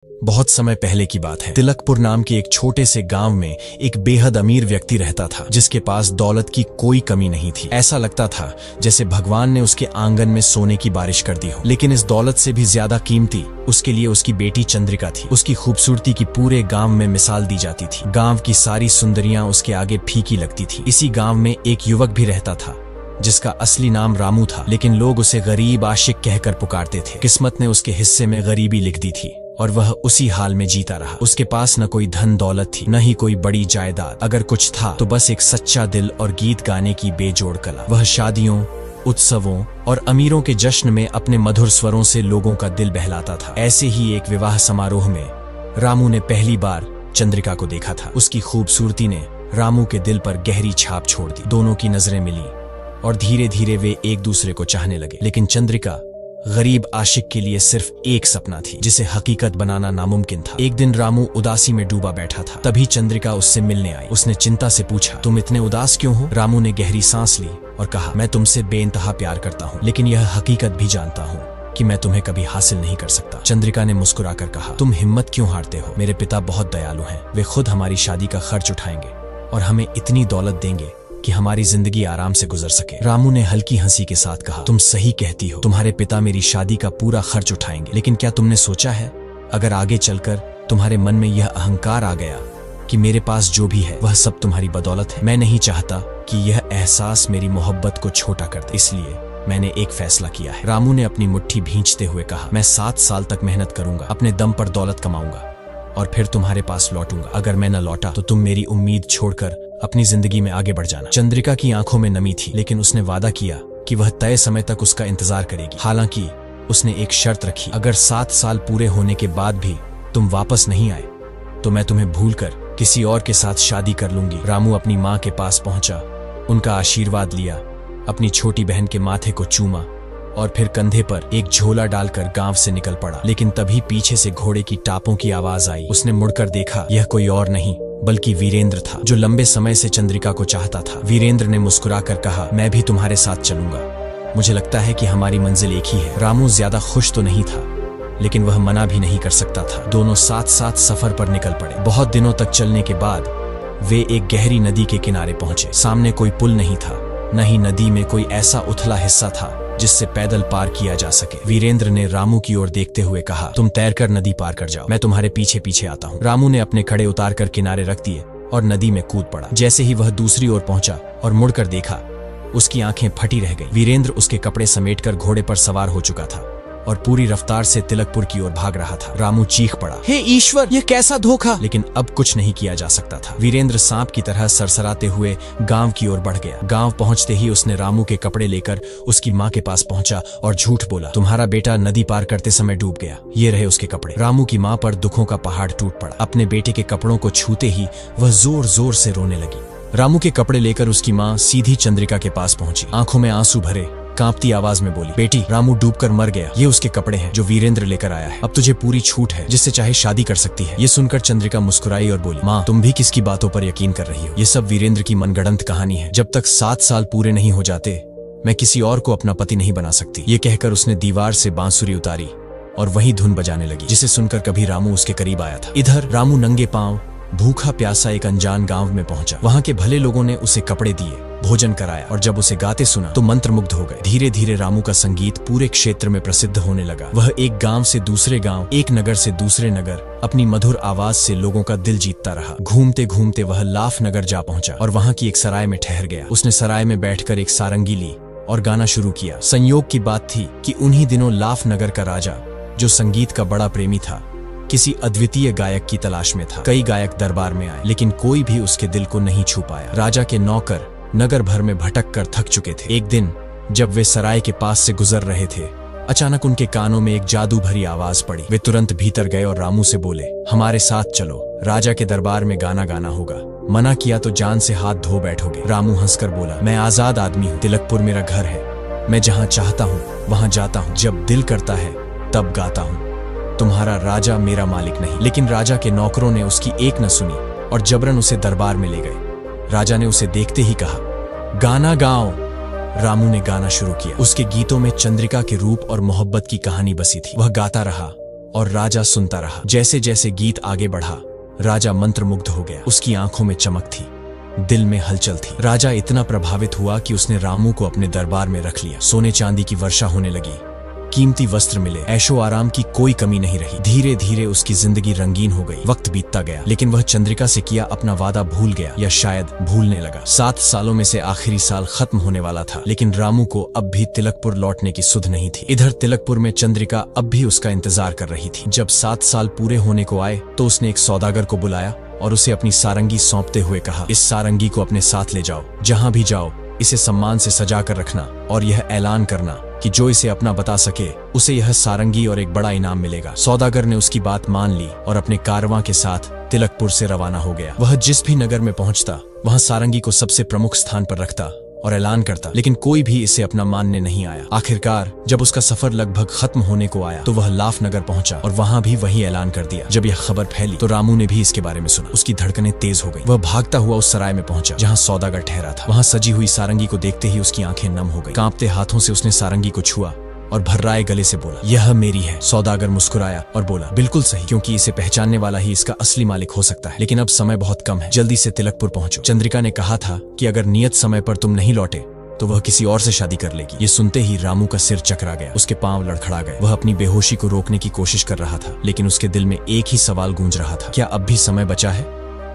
बहुत समय पहले की बात है। तिलकपुर नाम के एक छोटे से गांव में एक बेहद अमीर व्यक्ति रहता था, जिसके पास दौलत की कोई कमी नहीं थी। ऐसा लगता था जैसे भगवान ने उसके आंगन में सोने की बारिश कर दी हो। लेकिन इस दौलत से भी ज्यादा कीमती उसके लिए उसकी बेटी चंद्रिका थी। उसकी खूबसूरती की पूरे गांव में मिसाल दी जाती थी। गांव की सारी सुंदरियां उसके आगे फीकी लगती थी। इसी गांव में एक युवक भी रहता था जिसका असली नाम रामू था, लेकिन लोग उसे गरीब आशिक कहकर पुकारते थे। किस्मत ने उसके हिस्से में गरीबी लिख दी थी और वह उसी हाल में जीता रहा। उसके पास न कोई धन दौलत थी, न ही कोई बड़ी जायदाद। अगर कुछ था तो बस एक सच्चा दिल और गीत गाने की बेजोड़ कला। वह शादियों, उत्सवों और अमीरों के जश्न में अपने मधुर स्वरों से लोगों का दिल बहलाता था। ऐसे ही एक विवाह समारोह में रामू ने पहली बार चंद्रिका को देखा था। उसकी खूबसूरती ने रामू के दिल पर गहरी छाप छोड़ दी। दोनों की नजरें मिली और धीरे धीरे वे एक दूसरे को चाहने लगे। लेकिन चंद्रिका गरीब आशिक के लिए सिर्फ एक सपना थी, जिसे हकीकत बनाना नामुमकिन था। एक दिन रामू उदासी में डूबा बैठा था। तभी चंद्रिका उससे मिलने आई। उसने चिंता से पूछा, तुम इतने उदास क्यों हो? रामू ने गहरी सांस ली और कहा, मैं तुमसे बेइंतहा प्यार करता हूँ, लेकिन यह हकीकत भी जानता हूँ कि मैं तुम्हें कभी हासिल नहीं कर सकता। चंद्रिका ने मुस्कुराकर कहा, तुम हिम्मत क्यों हारते हो? मेरे पिता बहुत दयालु हैं। वे खुद हमारी शादी का खर्च उठाएंगे और हमें इतनी दौलत देंगे कि हमारी जिंदगी आराम से गुजर सके। रामू ने हल्की हंसी के साथ कहा, तुम सही कहती हो। तुम्हारे पिता मेरी शादी का पूरा खर्च उठाएंगे, लेकिन क्या तुमने सोचा है अगर आगे चलकर तुम्हारे मन में यह अहंकार आ गया कि मेरे पास जो भी है वह सब तुम्हारी बदौलत है? मैं नहीं चाहता कि यह एहसास मेरी मोहब्बत को छोटा कर दे, इसलिए मैंने एक फैसला किया है। रामू ने अपनी मुट्ठी भींचते हुए कहा, मैं 7 साल तक मेहनत करूंगा, अपने दम पर दौलत कमाऊंगा और फिर तुम्हारे पास लौटूंगा। अगर मैं न लौटा तो तुम मेरी उम्मीद छोड़कर अपनी जिंदगी में आगे बढ़ जाना। चंद्रिका की आंखों में नमी थी, लेकिन उसने वादा किया कि वह तय समय तक उसका इंतजार करेगी। हालांकि उसने एक शर्त रखी, अगर 7 साल पूरे होने के बाद भी तुम वापस नहीं आए तो मैं तुम्हें भूलकर किसी और के साथ शादी कर लूंगी। रामू अपनी माँ के पास पहुंचा, उनका आशीर्वाद लिया, अपनी छोटी बहन के माथे को चूमा और फिर कंधे पर एक झोला डालकर गांव से निकल पड़ा। लेकिन तभी पीछे से घोड़े की टापों की आवाज आई। उसने मुड़कर देखा, यह कोई और नहीं बल्कि वीरेंद्र था, जो लंबे समय से चंद्रिका को चाहता था। वीरेंद्र ने मुस्कुराकर कहा, मैं भी तुम्हारे साथ चलूंगा, मुझे लगता है कि हमारी मंजिल एक ही है। रामू ज्यादा खुश तो नहीं था, लेकिन वह मना भी नहीं कर सकता था। दोनों साथ साथ सफर पर निकल पड़े। बहुत दिनों तक चलने के बाद वे एक गहरी नदी के किनारे पहुंचे। सामने कोई पुल नहीं था, न ही नदी में कोई ऐसा उथला हिस्सा था जिससे पैदल पार किया जा सके। वीरेंद्र ने रामू की ओर देखते हुए कहा, तुम तैरकर नदी पार कर जाओ, मैं तुम्हारे पीछे पीछे आता हूँ। रामू ने अपने खड़े उतारकर किनारे रख दिए और नदी में कूद पड़ा। जैसे ही वह दूसरी ओर पहुंचा और मुड़कर देखा, उसकी आंखें फटी रह गईं। वीरेंद्र उसके कपड़े समेटकर घोड़े पर सवार हो चुका था और पूरी रफ्तार से तिलकपुर की ओर भाग रहा था। रामू चीख पड़ा, हे ईश्वर, यह कैसा धोखा! लेकिन अब कुछ नहीं किया जा सकता था। वीरेंद्र सांप की तरह सरसराते हुए गांव की ओर बढ़ गया। गांव पहुंचते ही उसने रामू के कपड़े लेकर उसकी माँ के पास पहुंचा और झूठ बोला, तुम्हारा बेटा नदी पार करते समय डूब गया, ये रहे उसके कपड़े। रामू की माँ पर दुखों का पहाड़ टूट पड़ा। अपने बेटे के कपड़ों को छूते ही वह जोर जोर से रोने लगी। रामू के कपड़े लेकर उसकी माँ सीधी चंद्रिका के पास पहुंची। आंखों में आंसू भरे कांपती आवाज में बोली, बेटी, रामू डूबकर मर गया, ये उसके कपड़े हैं जो वीरेंद्र लेकर आया है। अब तुझे पूरी छूट है, जिससे चाहे शादी कर सकती है। ये सुनकर चंद्रिका मुस्कुराई और बोली, माँ, तुम भी किसकी बातों पर यकीन कर रही हो? ये सब वीरेंद्र की मनगढ़ंत कहानी है। जब तक 7 साल पूरे नहीं हो जाते मैं किसी और को अपना पति नहीं बना सकती। ये कहकर उसने दीवार से बांसुरी उतारी और वही धुन बजाने लगी, जिसे सुनकर कभी रामू उसके करीब आया था। इधर रामू नंगे पांव भूखा प्यासा एक अनजान गांव में पहुंचा। वहां के भले लोगों ने उसे कपड़े दिए, भोजन कराया और जब उसे गाते सुना तो मंत्रमुग्ध हो गए। धीरे धीरे रामू का संगीत पूरे क्षेत्र में प्रसिद्ध होने लगा। वह एक गांव से दूसरे गांव, एक नगर से दूसरे नगर अपनी मधुर आवाज से लोगों का दिल जीतता रहा। घूमते घूमते वह लाफ नगर जा पहुंचा और वहां की एक सराय में ठहर गया। उसने सराय में बैठकर एक सारंगी ली और गाना शुरू किया। संयोग की बात थी कि उन्हीं दिनों लाफ नगर का राजा, जो संगीत का बड़ा प्रेमी था, किसी अद्वितीय गायक की तलाश में था। कई गायक दरबार में आए, लेकिन कोई भी उसके दिल को नहीं छू पाया। राजा के नौकर नगर भर में भटक कर थक चुके थे। एक दिन जब वे सराय के पास से गुजर रहे थे, अचानक उनके कानों में एक जादू भरी आवाज पड़ी। वे तुरंत भीतर गए और रामू से बोले, हमारे साथ चलो, राजा के दरबार में गाना गाना होगा, मना किया तो जान से हाथ धो बैठोगे। रामू हंसकर बोला, मैं आजाद आदमी हूँ, तिलकपुर मेरा घर है, मैं जहाँ चाहता हूँ वहाँ जाता हूँ, जब दिल करता है तब गाता हूँ, तुम्हारा राजा मेरा मालिक नहीं। लेकिन राजा के नौकरों ने उसकी एक न सुनी और जबरन उसे दरबार में ले गए। राजा ने उसे देखते ही कहा, गाना गाओ। रामू ने गाना शुरू किया। उसके गीतों में चंद्रिका के रूप और मोहब्बत की कहानी बसी थी। वह गाता रहा, और राजा सुनता रहा। जैसे जैसे गीत आगे बढ़ा, राजा मंत्रमुग्ध हो गया। उसकी आंखों में चमक थी, दिल में हलचल थी। राजा इतना प्रभावित हुआ कि उसने रामू को अपने दरबार में रख लिया। सोने चांदी की वर्षा होने लगी, कीमती वस्त्र मिले, ऐशो आराम की कोई कमी नहीं रही। धीरे धीरे उसकी जिंदगी रंगीन हो गई। वक्त बीतता गया, लेकिन वह चंद्रिका से किया अपना वादा भूल गया, या शायद भूलने लगा। 7 सालों में से आखिरी साल खत्म होने वाला था, लेकिन रामू को अब भी तिलकपुर लौटने की सुध नहीं थी। इधर तिलकपुर में चंद्रिका अब भी उसका इंतजार कर रही थी। जब 7 साल पूरे होने को आए तो उसने एक सौदागर को बुलाया और उसे अपनी सारंगी सौंपते हुए कहा, इस सारंगी को अपने साथ ले जाओ, जहां भी जाओ इसे सम्मान से सजा कर रखना, और यह ऐलान करना कि जो इसे अपना बता सके उसे यह सारंगी और एक बड़ा इनाम मिलेगा। सौदागर ने उसकी बात मान ली और अपने कारवां के साथ तिलकपुर से रवाना हो गया। वह जिस भी नगर में पहुंचता वहां सारंगी को सबसे प्रमुख स्थान पर रखता और ऐलान करता, लेकिन कोई भी इसे अपना मानने नहीं आया। आखिरकार जब उसका सफर लगभग खत्म होने को आया तो वह लाफ नगर पहुंचा और वहां भी वही ऐलान कर दिया। जब यह खबर फैली तो रामू ने भी इसके बारे में सुना। उसकी धड़कनें तेज हो गई। वह भागता हुआ उस सराय में पहुंचा जहां सौदागर ठहरा था। वहां सजी हुई सारंगी को देखते ही उसकी आंखें नम हो गई। कांपते हाथों से उसने सारंगी को छुआ और भर्राए गले से बोला, यह मेरी है। सौदागर मुस्कुराया और बोला, बिल्कुल सही, क्योंकि इसे पहचानने वाला ही इसका असली मालिक हो सकता है। लेकिन अब समय बहुत कम है, जल्दी से तिलकपुर पहुंचो। चंद्रिका ने कहा था कि अगर नियत समय पर तुम नहीं लौटे तो वह किसी और से शादी कर लेगी। ये सुनते ही रामू का सिर चकरा गया, उसके पांव लड़खड़ा गए। वह अपनी बेहोशी को रोकने की कोशिश कर रहा था, लेकिन उसके दिल में एक ही सवाल गूंज रहा था, क्या अब भी समय बचा है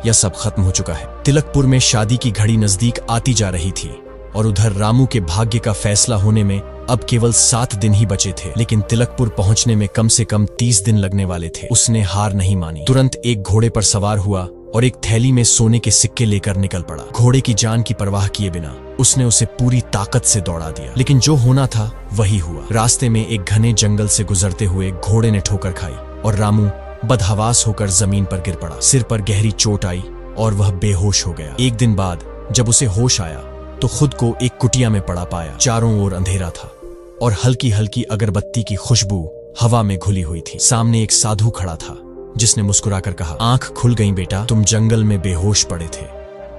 या सब खत्म हो चुका है? तिलकपुर में शादी की घड़ी नजदीक आती जा रही थी और उधर रामू के भाग्य का फैसला होने में अब केवल 7 दिन ही बचे थे। लेकिन तिलकपुर पहुंचने में कम से कम 30 दिन लगने वाले थे। उसने हार नहीं मानी। तुरंत एक घोड़े पर सवार हुआ और एक थैली में सोने के सिक्के लेकर निकल पड़ा। घोड़े की जान की परवाह किए बिना उसने उसे पूरी ताकत से दौड़ा दिया। लेकिन जो होना था वही हुआ। रास्ते में एक घने जंगल से गुजरते हुए घोड़े ने ठोकर खाई और रामू बदहवास होकर जमीन पर गिर पड़ा। सिर पर गहरी चोट आई और वह बेहोश हो गया। एक दिन बाद जब उसे होश आया तो खुद को एक कुटिया में पड़ा पाया। चारों ओर अंधेरा था और हल्की हल्की अगरबत्ती की खुशबू हवा में घुली हुई थी। सामने एक साधु खड़ा था जिसने मुस्कुराकर कहा, आंख खुल गई बेटा, तुम जंगल में बेहोश पड़े थे,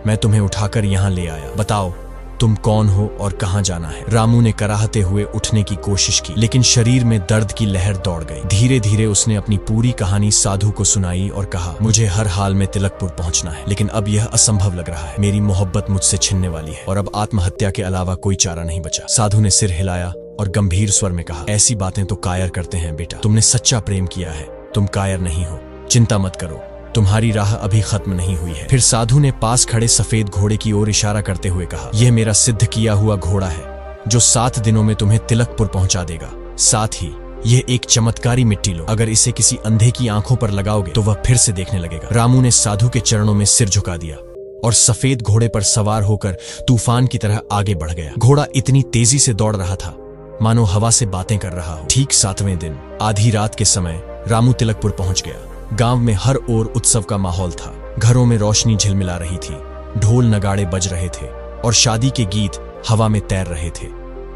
मैं तुम्हें उठाकर यहाँ ले आया। बताओ तुम कौन हो और कहाँ जाना है? रामू ने कराहते हुए उठने की कोशिश की, लेकिन शरीर में दर्द की लहर दौड़ गई। धीरे धीरे उसने अपनी पूरी कहानी साधु को सुनाई और कहा, मुझे हर हाल में तिलकपुर पहुंचना है, लेकिन अब यह असंभव लग रहा है। मेरी मोहब्बत मुझसे छिनने वाली है और अब आत्महत्या के अलावा कोई चारा नहीं बचा। साधु ने सिर हिलाया और गंभीर स्वर में कहा, ऐसी बातें तो कायर करते हैं बेटा, तुमने सच्चा प्रेम किया है, तुम कायर नहीं हो। चिंता मत करो, तुम्हारी राह अभी खत्म नहीं हुई है। फिर साधु ने पास खड़े सफेद घोड़े की ओर इशारा करते हुए कहा, यह मेरा सिद्ध किया हुआ घोड़ा है जो 7 दिनों में तुम्हें तिलकपुर पहुंचा देगा। साथ ही यह एक चमत्कारी मिट्टी लो, अगर इसे किसी अंधे की आंखों पर लगाओगे तो वह फिर से देखने लगेगा। रामू ने साधु के चरणों में सिर झुका दिया और सफेद घोड़े पर सवार होकर तूफान की तरह आगे बढ़ गया। घोड़ा इतनी तेजी से दौड़ रहा था मानो हवा से बातें कर रहा हो। ठीक 7वें दिन आधी रात के समय रामू तिलकपुर पहुंच गया। गांव में हर ओर उत्सव का माहौल था। घरों में रोशनी झिलमिला रही थी, ढोल नगाड़े बज रहे थे और शादी के गीत हवा में तैर रहे थे।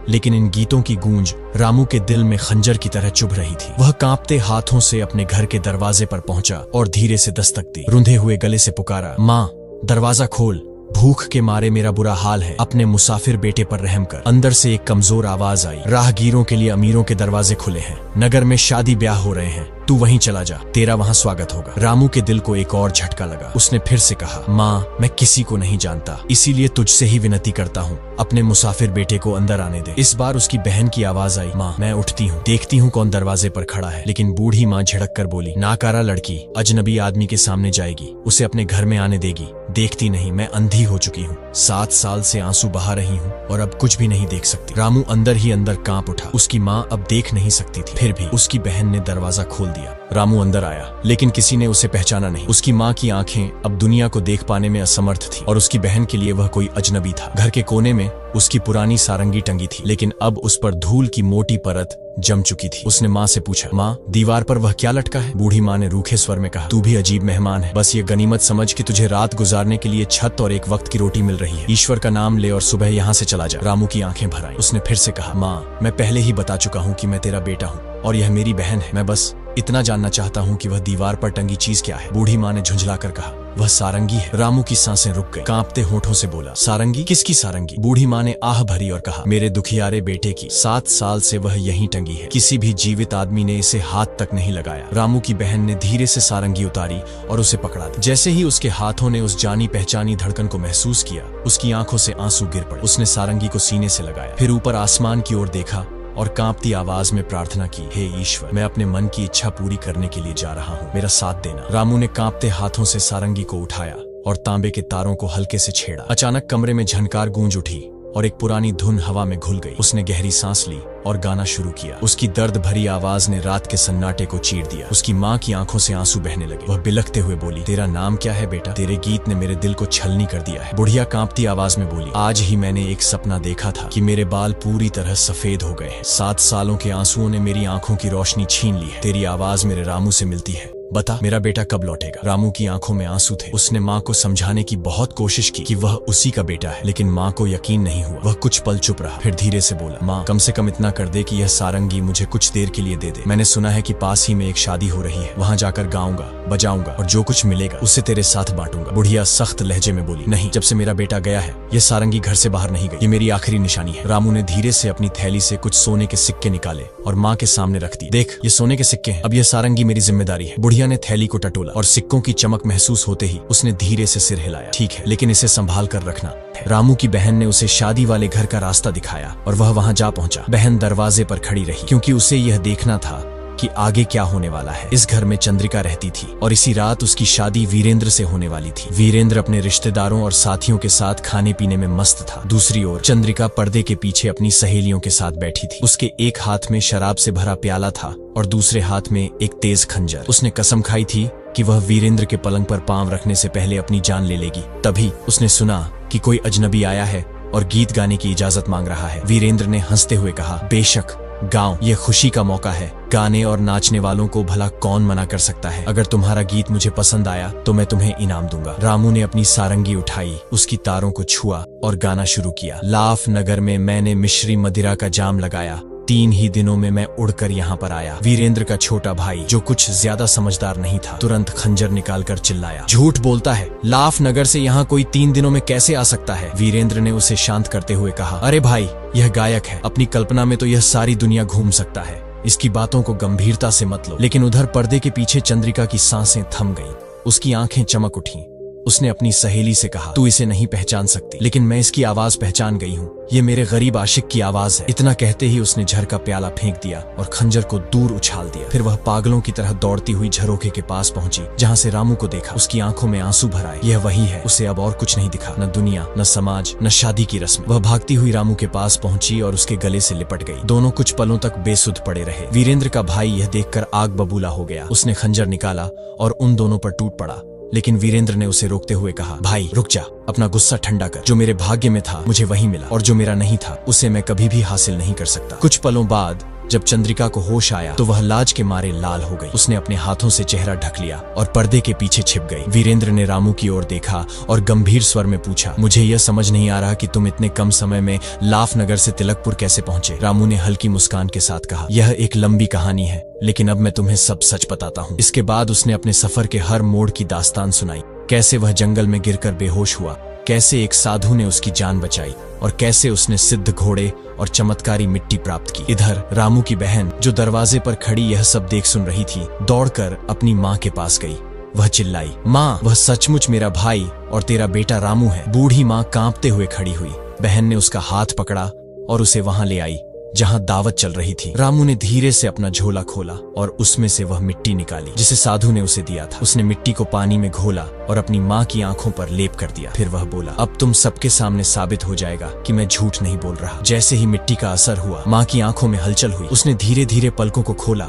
लेकिन इन गीतों की गूंज रामू के दिल में खंजर की तरह चुभ रही थी। वह कांपते हाथों से अपने घर के दरवाजे पर पहुंचा और धीरे से दस्तक दी। रुंधे हुए गले से पुकारा, माँ दरवाजा खोल, भूख के मारे मेरा बुरा हाल है, अपने मुसाफिर बेटे पर रहम कर। अंदर से एक कमजोर आवाज आई, राहगीरों के लिए अमीरों के दरवाजे खुले हैं, नगर में शादी ब्याह हो रहे हैं, तू वहीं चला जा, तेरा वहां स्वागत होगा। रामू के दिल को एक और झटका लगा। उसने फिर से कहा, माँ मैं किसी को नहीं जानता, इसीलिए तुझसे ही विनती करता हूँ, अपने मुसाफिर बेटे को अंदर आने दे। इस बार उसकी बहन की आवाज आई, माँ मैं उठती हूँ, देखती हूँ कौन दरवाजे पर खड़ा है। लेकिन बूढ़ी माँ झिड़क कर बोली, नाकारा लड़की अजनबी आदमी के सामने जाएगी, उसे अपने घर में आने देगी? देखती नहीं, मैं अंधी हो चुकी हूँ, 7 साल से आंसू बहा रही हूँ और अब कुछ भी नहीं देख सकती। रामू अंदर ही अंदर कांप उठा। उसकी माँ अब देख नहीं सकती थी, फिर भी उसकी बहन ने दरवाजा खोल दिया। रामू अंदर आया, लेकिन किसी ने उसे पहचाना नहीं। उसकी माँ की आंखें अब दुनिया को देख पाने में असमर्थ थी और उसकी बहन के लिए वह कोई अजनबी था। घर के कोने में उसकी पुरानी सारंगी टंगी थी, लेकिन अब उस पर धूल की मोटी परत जम चुकी थी। उसने माँ से पूछा, माँ दीवार पर वह क्या लटका है? बूढ़ी माँ ने रूखे स्वर में कहा, तू भी अजीब मेहमान है, बस ये गनीमत समझ कि तुझे रात गुजारने के लिए छत और एक वक्त की रोटी मिल रही है। ईश्वर का नाम ले और सुबह यहाँ से चला जा। रामू की आंखें भर आईं। उसने फिर से कहा, माँ मैं पहले ही बता चुका हूँ कि मैं तेरा बेटा हूँ और यह मेरी बहन है, मैं बस इतना जानना चाहता हूँ कि वह दीवार पर टंगी चीज क्या है। बूढ़ी माँ ने झुंझलाकर कहा, वह सारंगी है। रामू की सांसें रुक गई, कांपते होठों से बोला, सारंगी? किसकी सारंगी? बूढ़ी माँ ने आह भरी और कहा, मेरे दुखियारे बेटे की। 7 साल से वह यहीं टंगी है, किसी भी जीवित आदमी ने इसे हाथ तक नहीं लगाया। रामू की बहन ने धीरे से सारंगी उतारी और उसे पकड़ा दी। जैसे ही उसके हाथों ने उस जानी पहचानी धड़कन को महसूस किया, उसकी आंखों से आंसू गिर पड़े। उसने सारंगी को सीने से लगाया, फिर ऊपर आसमान की ओर देखा और कांपती आवाज में प्रार्थना की, हे ईश्वर, मैं अपने मन की इच्छा पूरी करने के लिए जा रहा हूँ, मेरा साथ देना। रामू ने कांपते हाथों से सारंगी को उठाया और तांबे के तारों को हल्के से छेड़ा। अचानक कमरे में झनकार गूंज उठी और एक पुरानी धुन हवा में घुल गई। उसने गहरी सांस ली और गाना शुरू किया। उसकी दर्द भरी आवाज ने रात के सन्नाटे को चीर दिया। उसकी माँ की आंखों से आंसू बहने लगे। वह बिलखते हुए बोली, तेरा नाम क्या है बेटा? तेरे गीत ने मेरे दिल को छलनी कर दिया है। बुढ़िया कांपती आवाज में बोली, आज ही मैंने एक सपना देखा था कि मेरे बाल पूरी तरह सफेद हो गए हैं। 7 सालों के आंसुओं ने मेरी आंखों की रोशनी छीन ली है। तेरी आवाज मेरे रामू से मिलती है, बता मेरा बेटा कब लौटेगा? रामू की आंखों में आंसू थे। उसने माँ को समझाने की बहुत कोशिश की कि वह उसी का बेटा है, लेकिन माँ को यकीन नहीं हुआ। वह कुछ पल चुप रहा, फिर धीरे से बोला, माँ, कम से कम इतना कर दे कि यह सारंगी मुझे कुछ देर के लिए दे दे। मैंने सुना है कि पास ही में एक शादी हो रही है, वहाँ जाकर गाऊंगा, बजाऊंगा और जो कुछ मिलेगा उससे तेरे साथ बांटूंगा। बुढ़िया सख्त लहजे में बोली, नहीं, जब से मेरा बेटा गया है यह सारंगी घर से बाहर नहीं गई। ये मेरी आखिरी निशानी है। रामू ने धीरे से अपनी थैली से कुछ सोने के सिक्के निकाले और माँ के सामने रख दिए। देख, ये सोने के सिक्के हैं, अब यह सारंगी मेरी जिम्मेदारी है। बुढ़िया ने थैली को टटोला और सिक्कों की चमक महसूस होते ही उसने धीरे से सिर हिलाया। ठीक है, लेकिन इसे संभाल कर रखना। रामू की बहन ने उसे शादी वाले घर का रास्ता दिखाया और वह वहां जा पहुंचा। बहन दरवाजे पर खड़ी रही क्योंकि उसे यह देखना था कि आगे क्या होने वाला है। इस घर में चंद्रिका रहती थी और इसी रात उसकी शादी वीरेंद्र से होने वाली थी। वीरेंद्र अपने रिश्तेदारों और साथियों के साथ खाने पीने में मस्त था। दूसरी ओर चंद्रिका पर्दे के पीछे अपनी सहेलियों के साथ बैठी थी। उसके एक हाथ में शराब से भरा प्याला था और दूसरे हाथ में एक तेज खंजर। उसने कसम खाई थी कि वह वीरेंद्र के पलंग पर पांव रखने से पहले अपनी जान ले लेगी। तभी उसने सुना कि कोई अजनबी आया है और गीत गाने की इजाजत मांग रहा है। वीरेंद्र ने हंसते हुए कहा, बेशक गाओ, ये खुशी का मौका है। गाने और नाचने वालों को भला कौन मना कर सकता है। अगर तुम्हारा गीत मुझे पसंद आया तो मैं तुम्हें इनाम दूंगा। रामू ने अपनी सारंगी उठाई, उसकी तारों को छुआ और गाना शुरू किया। लाफ नगर में मैंने मिश्री मदिरा का जाम लगाया, 3 ही दिनों में मैं उड़कर यहाँ पर आया। वीरेंद्र का छोटा भाई, जो कुछ ज्यादा समझदार नहीं था, तुरंत खंजर निकालकर चिल्लाया, झूठ बोलता है, लाफ नगर से यहाँ कोई 3 दिनों में कैसे आ सकता है? वीरेंद्र ने उसे शांत करते हुए कहा, अरे भाई, यह गायक है, अपनी कल्पना में तो यह सारी दुनिया घूम सकता है, इसकी बातों को गंभीरता से मत लो। लेकिन उधर पर्दे के पीछे चंद्रिका की सांसें थम गईं, उसकी आंखें चमक उठीं। उसने अपनी सहेली से कहा, तू इसे नहीं पहचान सकती, लेकिन मैं इसकी आवाज पहचान गई हूँ। ये मेरे गरीब आशिक की आवाज है। इतना कहते ही उसने झर का प्याला फेंक दिया और खंजर को दूर उछाल दिया। फिर वह पागलों की तरह दौड़ती हुई झरोखे के पास पहुंची, जहाँ से रामू को देखा। उसकी आंखों में आंसू भर आए। यह वही है, उसे अब और कुछ नहीं दिखा, न दुनिया, न समाज, न शादी की रस्म। वह भागती हुई रामू के पास पहुंची और उसके गले से लिपट गई। दोनों कुछ पलों तक बेसुध पड़े रहे। वीरेंद्र का भाई यह देखकर आग बबूला हो गया। उसने खंजर निकाला और उन दोनों पर टूट पड़ा, लेकिन वीरेंद्र ने उसे रोकते हुए कहा, भाई रुक जा, अपना गुस्सा ठंडा कर। जो मेरे भाग्य में था मुझे वही मिला और जो मेरा नहीं था उसे मैं कभी भी हासिल नहीं कर सकता। कुछ पलों बाद जब चंद्रिका को होश आया तो वह लाज के मारे लाल हो गई। उसने अपने हाथों से चेहरा ढक लिया और पर्दे के पीछे छिप गई। वीरेंद्र ने रामू की ओर देखा और गंभीर स्वर में पूछा, मुझे यह समझ नहीं आ रहा कि तुम इतने कम समय में लाफ नगर से तिलकपुर कैसे पहुंचे? रामू ने हल्की मुस्कान के साथ कहा, यह एक लंबी कहानी है, लेकिन अब मैं तुम्हें सब सच बताता हूँ। इसके बाद उसने अपने सफर के हर मोड़ की दास्तान सुनाई। कैसे वह जंगल में गिरकर बेहोश हुआ, कैसे एक साधु ने उसकी जान बचाई और कैसे उसने सिद्ध घोड़े और चमत्कारी मिट्टी प्राप्त की। इधर रामू की बहन, जो दरवाजे पर खड़ी यह सब देख सुन रही थी, दौड़कर अपनी माँ के पास गई। वह चिल्लाई, माँ, वह सचमुच मेरा भाई और तेरा बेटा रामू है। बूढ़ी माँ कांपते हुए खड़ी हुई। बहन ने उसका हाथ पकड़ा और उसे वहां ले आई जहां दावत चल रही थी। रामू ने धीरे से अपना झोला खोला और उसमें से वह मिट्टी निकाली जिसे साधु ने उसे दिया था। उसने मिट्टी को पानी में घोला और अपनी माँ की आंखों पर लेप कर दिया। फिर वह बोला, अब तुम सबके सामने साबित हो जाएगा कि मैं झूठ नहीं बोल रहा। जैसे ही मिट्टी का असर हुआ, माँ की आंखों में हलचल हुई। उसने धीरे धीरे पलकों को खोला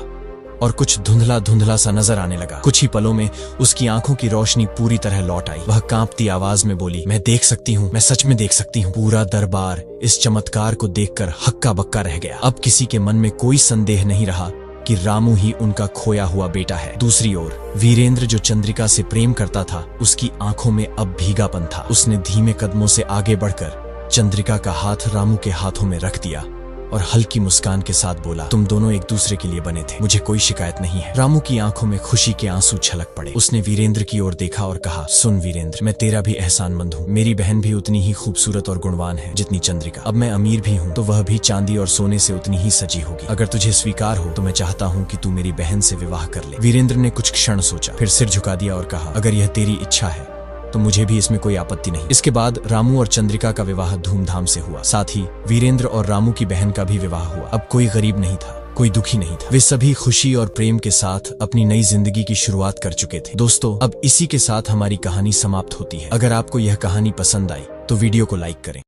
और कुछ धुंधला धुंधला सा नजर आने लगा। कुछ ही पलों में उसकी आंखों की रोशनी पूरी तरह लौट आई। वह कांपती आवाज में बोली, मैं देख सकती हूँ, मैं सच में देख सकती हूँ। पूरा दरबार इस चमत्कार को देखकर हक्का बक्का रह गया। अब किसी के मन में कोई संदेह नहीं रहा कि रामू ही उनका खोया हुआ बेटा है। दूसरी ओर वीरेंद्र, जो चंद्रिका से प्रेम करता था, उसकी आंखों में अब भीगापन था। उसने धीमे कदमों से आगे बढ़कर चंद्रिका का हाथ रामू के हाथों में रख दिया और हल्की मुस्कान के साथ बोला, तुम दोनों एक दूसरे के लिए बने थे, मुझे कोई शिकायत नहीं है। रामू की आंखों में खुशी के आंसू छलक पड़े। उसने वीरेंद्र की ओर देखा और कहा, सुन वीरेंद्र, मैं तेरा भी एहसानमंद हूँ। मेरी बहन भी उतनी ही खूबसूरत और गुणवान है जितनी चंद्रिका। अब मैं अमीर भी हूँ तो वह भी चांदी और सोने से उतनी ही सजी होगी। अगर तुझे स्वीकार हो तो मैं चाहता हूँ कि तू मेरी बहन से विवाह कर ले। वीरेंद्र ने कुछ क्षण सोचा, फिर सिर झुका दिया और कहा, अगर यह तेरी इच्छा है तो मुझे भी इसमें कोई आपत्ति नहीं। इसके बाद रामू और चंद्रिका का विवाह धूमधाम से हुआ। साथ ही वीरेंद्र और रामू की बहन का भी विवाह हुआ। अब कोई गरीब नहीं था, कोई दुखी नहीं था। वे सभी खुशी और प्रेम के साथ अपनी नई जिंदगी की शुरुआत कर चुके थे। दोस्तों, अब इसी के साथ हमारी कहानी समाप्त होती है। अगर आपको यह कहानी पसंद आई तो वीडियो को लाइक करें।